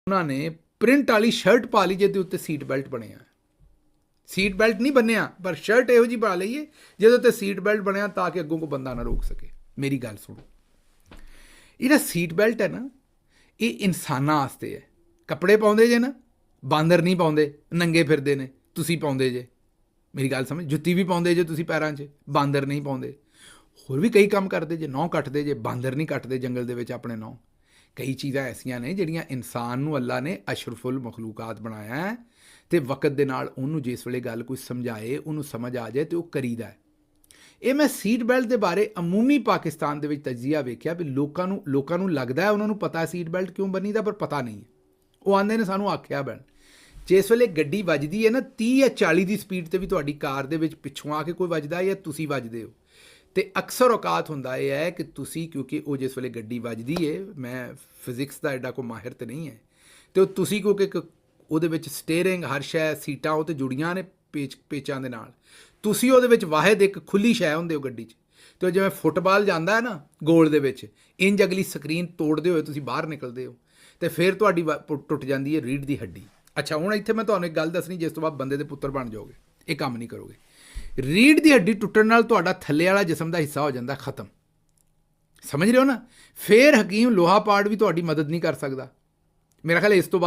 ਉਹਨਾਂ ਨੇ ਪ੍ਰਿੰਟ ਵਾਲੀ ਸ਼ਰਟ ਪਾ ਲਈ ਜਿਹਦੇ ਉੱਤੇ ਸੀਟ ਬੈਲਟ ਬਣਿਆ। ਸੀਟ ਬੈਲਟ ਨਹੀਂ ਬੰਨਿਆ ਪਰ ਸ਼ਰਟ ਇਹੋ ਜਿਹੀ ਪਾ ਲਈਏ ਜਿਹਦੇ ਉੱਤੇ ਸੀਟ ਬੈਲਟ ਬਣਿਆ ਤਾਂ ਕਿ ਅੱਗੋਂ ਕੋਈ ਬੰਦਾ ਨਾ ਰੋਕ ਸਕੇ। ਮੇਰੀ ਗੱਲ ਸੁਣੋ, ਇਹਦਾ ਸੀਟ ਬੈਲਟ ਹੈ ਨਾ, ਇਹ ਇਨਸਾਨਾਂ ਵਾਸਤੇ ਹੈ। ਕੱਪੜੇ ਪਾਉਂਦੇ ਜੇ ਨਾ, ਬਾਂਦਰ ਨਹੀਂ ਪਾਉਂਦੇ, ਨੰਗੇ ਫਿਰਦੇ ਨੇ, ਤੁਸੀਂ ਪਾਉਂਦੇ ਜੇ। ਮੇਰੀ ਗੱਲ ਸਮਝ, ਜੁੱਤੀ ਵੀ ਪਾਉਂਦੇ ਜੇ ਤੁਸੀਂ ਪੈਰਾਂ 'ਚ, ਬਾਂਦਰ ਨਹੀਂ ਪਾਉਂਦੇ। ਹੋਰ ਵੀ ਕਈ ਕੰਮ ਕਰਦੇ ਜੇ, ਨਹੁੰ ਕੱਟਦੇ ਜੇ, ਬਾਂਦਰ ਨਹੀਂ ਕੱਟਦੇ ਜੰਗਲ ਦੇ ਵਿੱਚ ਆਪਣੇ ਨਹੁੰ। ਕਈ ਚੀਜ਼ਾਂ ਐਸੀਆਂ ਨੇ ਜਿਹੜੀਆਂ ਇਨਸਾਨ ਨੂੰ ਅੱਲਾ ਨੇ ਅਸ਼ਰਫੁਲ ਮਖਲੂਕਾਤ ਬਣਾਇਆ ਹੈ ਅਤੇ ਵਕਤ ਦੇ ਨਾਲ ਉਹਨੂੰ ਜਿਸ ਵੇਲੇ ਗੱਲ ਕੋਈ ਸਮਝਾਏ, ਉਹਨੂੰ ਸਮਝ ਆ ਜਾਏ ਅਤੇ ਉਹ ਕਰੀਦਾ ਹੈ। ਇਹ ਮੈਂ ਸੀਟ ਬੈਲਟ ਦੇ ਬਾਰੇ ਅਮੂਮੀ ਪਾਕਿਸਤਾਨ ਦੇ ਵਿੱਚ ਤਜਜ਼ੀਆ ਵੇਖਿਆ ਵੀ ਲੋਕਾਂ ਨੂੰ ਲੱਗਦਾ ਹੈ ਉਹਨਾਂ ਨੂੰ ਪਤਾ ਸੀਟ ਬੈਲਟ ਕਿਉਂ ਬੰਨੀਦਾ, ਪਰ ਪਤਾ ਨਹੀਂ ਹੈ। ਉਹ ਆਉਂਦੇ ਨੇ ਸਾਨੂੰ ਆਖਿਆ ਬੈਣ, ਜਿਸ ਵੇਲੇ ਗੱਡੀ ਵੱਜਦੀ ਹੈ ਨਾ 30 ਜਾਂ 40 ਦੀ ਸਪੀਡ 'ਤੇ ਵੀ ਤੁਹਾਡੀ ਕਾਰ ਦੇ ਵਿੱਚ ਪਿੱਛੋਂ ਆ ਕੇ ਕੋਈ ਵੱਜਦਾ ਜਾਂ ਤੁਸੀਂ ਵੱਜਦੇ ਹੋ, ਅਤੇ ਅਕਸਰ ਔਕਾਤ ਹੁੰਦਾ ਇਹ ਹੈ ਕਿ ਤੁਸੀਂ, ਕਿਉਂਕਿ ਉਹ ਜਿਸ ਵੇਲੇ ਗੱਡੀ ਵੱਜਦੀ ਹੈ, ਮੈਂ ਫਿਜ਼ਿਕਸ ਦਾ ਐਡਾ ਕੋਈ ਮਾਹਿਰ ਤਾਂ ਨਹੀਂ ਹੈ, ਅਤੇ ਉਹ ਤੁਸੀਂ ਕਿਉਂਕਿ ਉਹਦੇ ਵਿੱਚ ਸਟੇਅਰਿੰਗ ਹਰ ਸ਼ੈ ਸੀਟਾਂ ਉਹ 'ਤੇ ਜੁੜੀਆਂ ਨੇ ਪੇਚਾਂ ਦੇ ਨਾਲ, ਤੁਸੀਂ ਉਹਦੇ ਵਿੱਚ ਵਾਹਿਦ ਇੱਕ ਖੁੱਲ੍ਹੀ ਸ਼ੈ ਹੁੰਦੇ ਹੋ ਗੱਡੀ 'ਚ, ਅਤੇ ਉਹ ਜਿਵੇਂ ਫੁੱਟਬਾਲ ਜਾਂਦਾ ਹੈ ਨਾ ਗੋਲ ਦੇ ਵਿੱਚ, ਇੰਜ ਅਗਲੀ ਸਕਰੀਨ ਤੋੜਦੇ ਹੋਏ ਤੁਸੀਂ ਬਾਹਰ ਨਿਕਲਦੇ ਹੋ ਅਤੇ ਫਿਰ ਤੁਹਾਡੀ ਟੁੱਟ ਜਾਂਦੀ ਹੈ ਰੀੜ੍ਹ ਦੀ ਹੱਡੀ। ਅੱਛਾ, ਹੁਣ ਇੱਥੇ ਮੈਂ ਤੁਹਾਨੂੰ ਇੱਕ ਗੱਲ ਦੱਸਣੀ, ਜਿਸ ਤੋਂ ਬਾਅਦ ਬੰਦੇ ਦੇ ਪੁੱਤਰ ਬਣ ਜਾਓਗੇ, ਇਹ ਕੰਮ ਨਹੀਂ ਕਰੋਗੇ। ਰੀੜ੍ਹ ਦੀ ਹੱਡੀ ਟੁੱਟਣ ਨਾਲ ਤੁਹਾਡਾ ਥੱਲੇ ਵਾਲਾ ਜਿਸਮ ਦਾ ਹਿੱਸਾ ਹੋ ਜਾਂਦਾ ਖਤਮ, ਸਮਝ ਰਹੇ ਹੋ ਨਾ। ਫਿਰ ਹਕੀਮ ਲੋਹਾ ਪਾੜ ਵੀ ਤੁਹਾਡੀ ਮਦਦ ਨਹੀਂ ਕਰ ਸਕਦਾ। ਮੇਰਾ ਖਿਆਲ ਇਸ ਤੋਂ ਬਾਅਦ